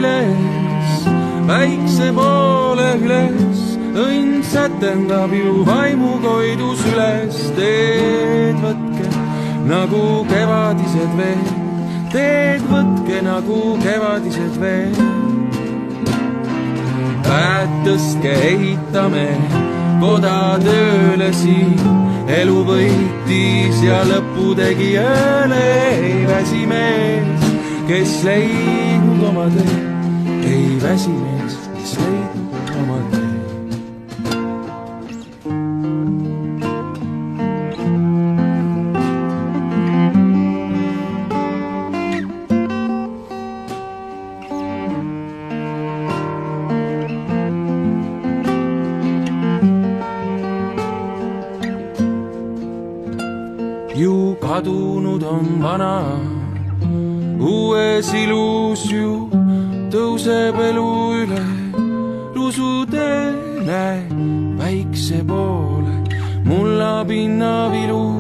üles, väikse poole üles, õnn sätendab ju vaimukoidus üles. Teed võtke nagu kevadised veel, teed võtke nagu kevadised veel. Käed tõstke, ehitame koda tööle siin, elu võitis ja lõpu tegi ööle. Ei väsi mees, kes leidnud oma tee, ei väsi mees, kes leidnud oma tee. Ju kadunud on vana, uues ilus ju tõuseb elu üle. Rusutee näe väikse poole, mulla pinna vilu.